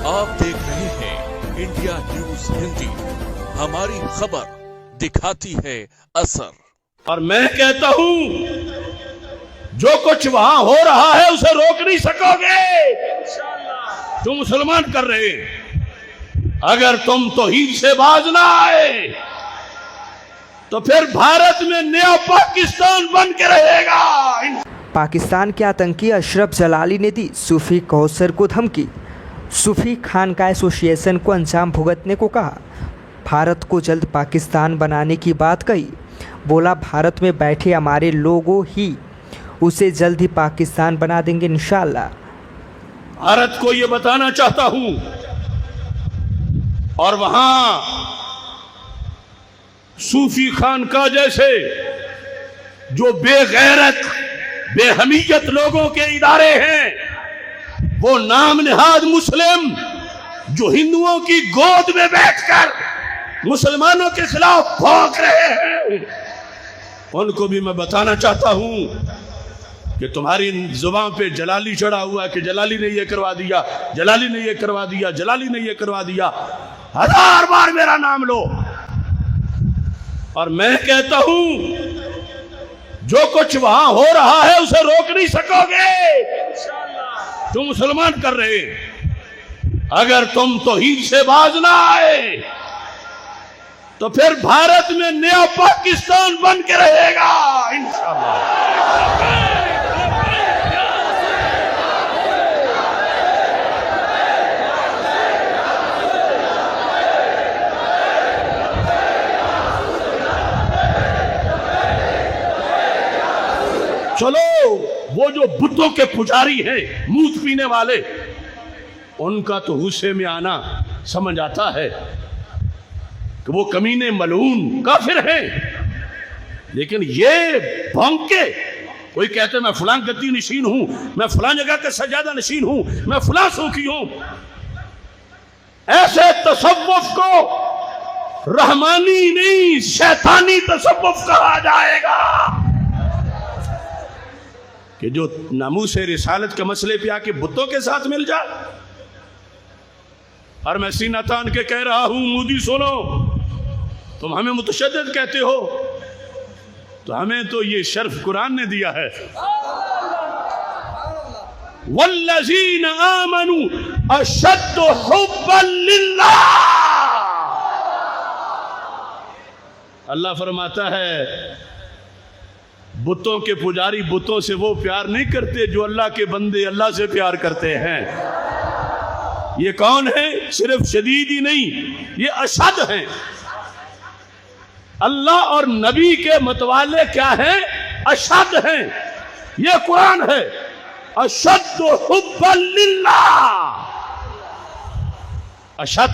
आप देख रहे हैं इंडिया न्यूज हिंदी, हमारी खबर दिखाती है असर। और मैं कहता हूं जो कुछ वहां हो रहा है उसे रोक नहीं सकोगे जो मुसलमान कर रहे हैं। अगर तुम तौहीद से बाज ना आए तो फिर भारत में नया पाकिस्तान बन के रहेगा। पाकिस्तान के आतंकी अशरफ जलाली ने दी सूफी कौसर को धमकी। सूफी खानका एसोसिएशन को अंजाम भुगतने को कहा। भारत को जल्द पाकिस्तान बनाने की बात कही। बोला भारत में बैठे हमारे लोगों ही उसे जल्द ही पाकिस्तान बना देंगे इंशाअल्लाह। भारत को ये बताना चाहता हूं और वहां सूफी खानका जैसे जो बेगैरत बेहमियत लोगों के इदारे हैं, वो नाम निहाद मुस्लिम जो हिंदुओं की गोद में बैठकर मुसलमानों के खिलाफ भौंक रहे हैं, उनको भी मैं बताना चाहता हूं कि तुम्हारी जुबान पे जलाली चढ़ा हुआ है कि जलाली ने ये करवा दिया, जलाली ने ये करवा दिया, जलाली ने ये करवा दिया। 1000 बार मेरा नाम लो और मैं कहता हूं जो कुछ वहां हो रहा है उसे रोक नहीं सकोगे जो मुसलमान कर रहे हैं। अगर तुम तौहीद से बाज ना आए तो फिर भारत में नया पाकिस्तान बन के रहेगा इंशाअल्लाह। चलो वो जो बुतों के पुजारी हैं, मूत पीने वाले, उनका तो गुस्से में आना समझ आता है कि वो कमीने मलून काफिर हैं, लेकिन ये भौंके कोई कहते मैं फलां गद्दी नशीन हूं, मैं फलां जगह का सजादा नशीन हूं, मैं फलां सूफी हूं। ऐसे तसव्वुफ को रहमानी नहीं शैतानी तसव्वुफ कहा जाएगा कि जो नामूस रिसालत के मसले पे आके बुतों के साथ मिल जाए। और मैं सीना तान के कह रहा हूं, मोदी सुनो, तुम हमें मुतशद्दिद कहते हो, तो हमें तो ये शर्फ कुरान ने दिया है। वल्लज़ीना आमनू अशद्दु हुब्बन लिल्लाह। अल्लाह फरमाता है बुतों के पुजारी बुतों से वो प्यार नहीं करते जो अल्लाह के बंदे अल्लाह से प्यार करते हैं। ये कौन है? सिर्फ शदीद ही नहीं, ये अशद हैं। अल्लाह और नबी के मतवाले क्या हैं? अशद हैं। ये कुरान है, अशद्दु हुब्बन लिल्लाह। अशद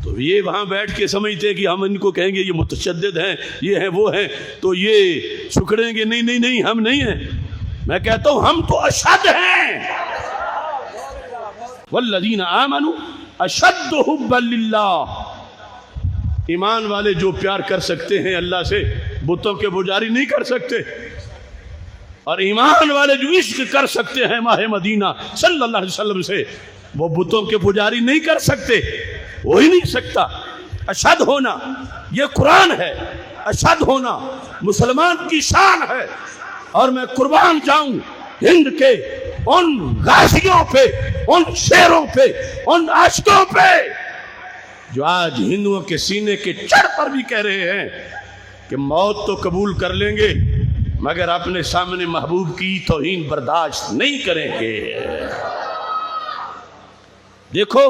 तो ये वहां बैठ के समझते कि हम इनको कहेंगे ये मुतशद्दिद हैं, ये हैं, वो हैं, तो ये सुखड़ेंगे। नहीं नहीं नहीं, हम नहीं हैं। मैं कहता हूं हम तो अशद हैं। वल्लज़ीना आमनू अशद्दु हुब्बन लिल्लाह। ईमान वाले जो प्यार कर सकते हैं अल्लाह से, बुतों के पुजारी नहीं कर सकते। और ईमान वाले जो इश्क कर सकते हैं माह मदीना सल्लल्लाहु अलैहि वसल्लम से, वो बुतों के पुजारी नहीं कर सकते, हो ही नहीं सकता। अशद होना ये कुरान है, अशद होना मुसलमान की शान है। और मैं कुर्बान जाऊं हिंद के उन गाजियों पे, उन शेरों पे, उन आशिकों पे जो आज हिंदुओं के सीने के चढ़ पर भी कह रहे हैं कि मौत तो कबूल कर लेंगे मगर अपने सामने महबूब की तौहीन बर्दाश्त नहीं करेंगे। देखो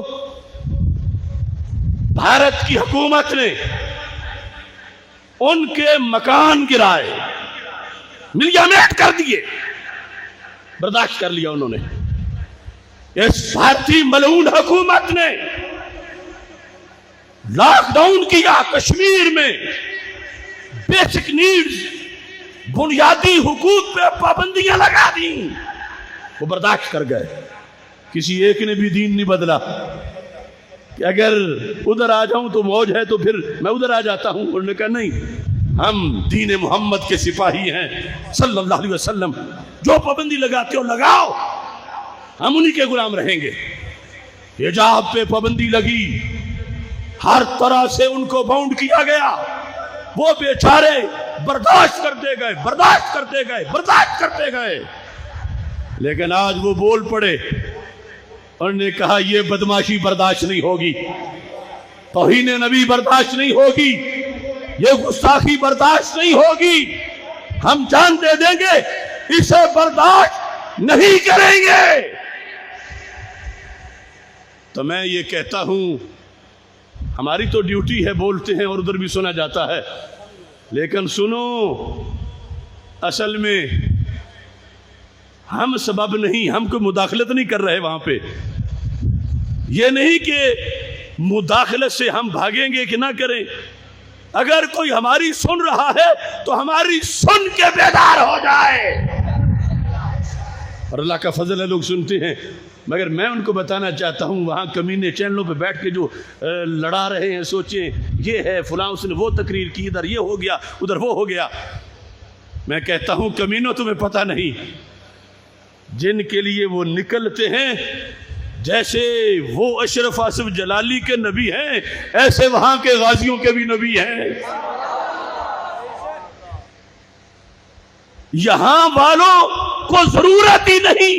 भारत की हुकूमत ने उनके मकान गिराए, मिलियामेट कर दिए, बर्दाश्त कर लिया उन्होंने। इस भारतीय मलून हुकूमत ने लॉकडाउन किया कश्मीर में, बेसिक नीड्स बुनियादी हुकूक पे पाबंदियां लगा दी, वो बर्दाश्त कर गए। किसी एक ने भी दीन नहीं बदला कि अगर उधर आ जाऊं तो मौज है तो फिर मैं उधर आ जाता हूं। उन्होंने कहा नहीं, हम दीन मोहम्मद के सिपाही हैं सल्लल्लाहु अलैहि वसल्लम, जो पाबंदी लगाते हो लगाओ, हम उन्हीं के गुलाम रहेंगे। हिजाब पे पाबंदी लगी, हर तरह से उनको बाउंड किया गया। वो बेचारे बर्दाश्त करते गए, बर्दाश्त करते गए, बर्दाश्त करते गए। लेकिन आज वो बोल पड़े, उन्होंने कहा ये बदमाशी बर्दाश्त नहीं होगी, तौहीन नबी बर्दाश्त नहीं होगी, ये गुस्ताखी बर्दाश्त नहीं होगी, हम जान दे देंगे, इसे बर्दाश्त नहीं करेंगे। तो मैं ये कहता हूं, हमारी तो ड्यूटी है, बोलते हैं और उधर भी सुना जाता है, लेकिन सुनो, असल में हम सबब नहीं, हम कोई मुदाखलत नहीं कर रहे वहां पे। ये नहीं कि मुदाखलत से हम भागेंगे कि ना करें। अगर कोई हमारी सुन रहा है तो हमारी सुन के बेदार हो जाए। और अल्लाह का फजल है, लोग सुनते हैं, मगर मैं उनको बताना चाहता हूँ, वहाँ कमीने चैनलों पे बैठ के जो लड़ा रहे हैं, सोचें ये है फलां, उसने वो तकरीर की, इधर ये हो गया, उधर वो हो गया। मैं कहता हूँ कमीनों, तुम्हें पता नहीं, जिनके लिए वो निकलते हैं, जैसे वो अशरफ आसिफ जलाली के नबी हैं, ऐसे वहां के गाजियों के भी नबी हैं। यहां वालों को जरूरत ही नहीं,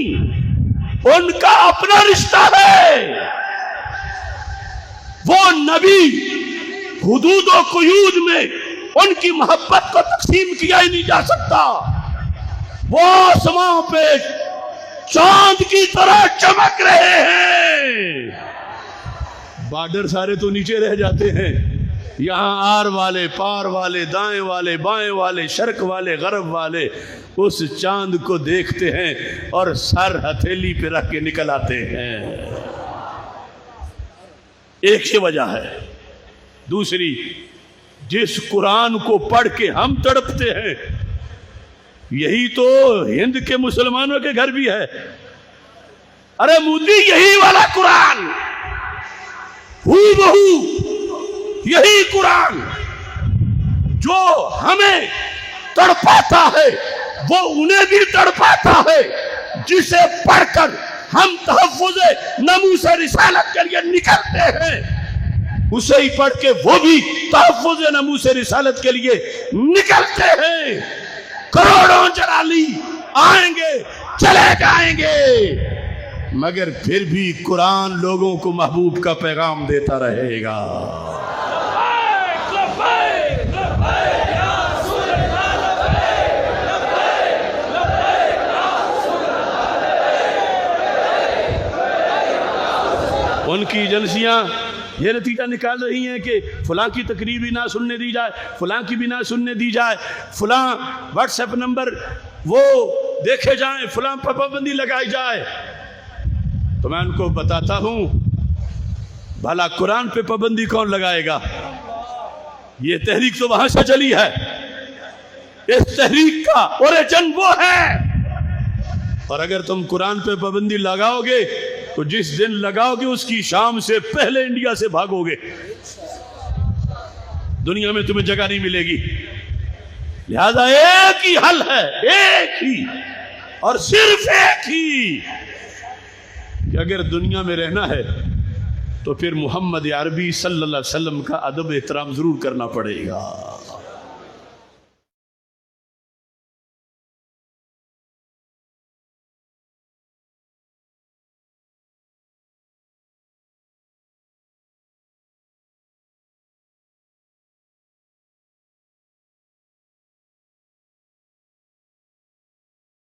उनका अपना रिश्ता है। वो नबी हुदूद और कुयूद में उनकी मोहब्बत को तकसीम किया ही नहीं जा सकता। वो आसमां पे चांद की तरह चमक रहे हैं, बॉर्डर सारे तो नीचे रह जाते हैं। यहाँ आर वाले, पार वाले, दाएं वाले, बाएं वाले, शर्क वाले, गरब वाले उस चांद को देखते हैं और सर हथेली पे रख के निकल आते हैं। एक ही वजह है। दूसरी, जिस कुरान को पढ़ के हम तड़पते हैं, यही तो हिंद के मुसलमानों के घर भी है। अरे मोदी, यही वाला कुरान, हूबहू यही कुरान जो हमें तड़पाता है, वो उन्हें भी तड़पाता है, जिसे पढ़कर हम तहफ्फुज़े नमूसे रिसालत के लिए निकलते हैं, उसे ही पढ़ के वो भी तहफ्फुज़े नमूसे रिसालत के लिए निकलते हैं। करोड़ों जलाली आएंगे, चले जाएंगे, मगर फिर भी कुरान लोगों को महबूब का पैगाम देता रहेगा। उनकी एजेंसियां ये नतीजा निकाल रही हैं कि फलां की तकरीर भी ना सुनने दी जाए, फलां की भी ना सुनने दी जाए, फलां व्हाट्सएप नंबर वो देखे जाएं, फलां पर पाबंदी लगाई जाए। तो मैं उनको बताता हूं, भला कुरान पे पाबंदी कौन लगाएगा? ये तहरीक तो वहां से चली है, इस तहरीक का ओरिजिन वो है। और अगर तुम कुरान पे पाबंदी लगाओगे तो जिस दिन लगाओगे उसकी शाम से पहले इंडिया से भागोगे, दुनिया में तुम्हें जगह नहीं मिलेगी। लिहाजा एक ही हल है, एक ही और सिर्फ एक ही, कि अगर दुनिया में रहना है तो फिर मोहम्मद अरबी सल्लल्लाहु अलैहि वसल्लम का अदब एहतराम जरूर करना पड़ेगा।